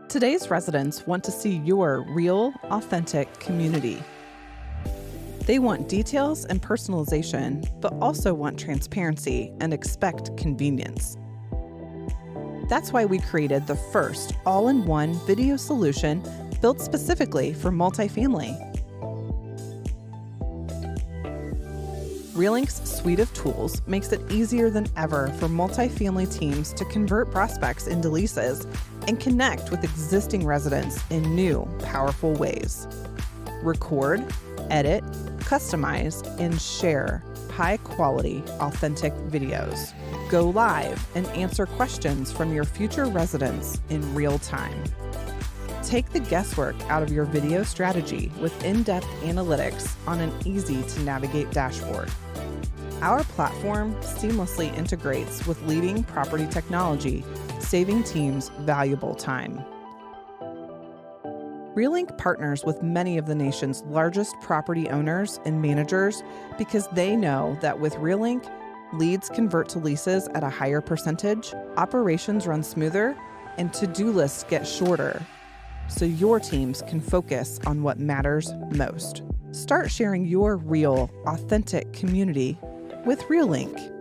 Today's residents want to see your real, authentic community. They want details and personalization, but also want transparency and expect convenience. That's why we created the first all-in-one video solution built specifically for multifamily. Realync's suite of tools makes it easier than ever for multifamily teams to convert prospects into leases and connect with existing residents in new, powerful ways. Record, edit, customize, and share high-quality, authentic videos. Go live and answer questions from your future residents in real time. Take the guesswork out of your video strategy with in-depth analytics on an easy-to-navigate dashboard. Our platform seamlessly integrates with leading property technology, saving teams valuable time. Realync partners with many of the nation's largest property owners and managers because they know that with Realync, leads convert to leases at a higher percentage, operations run smoother, and to-do lists get shorter, so your teams can focus on what matters most. Start sharing your real, authentic community with Realync.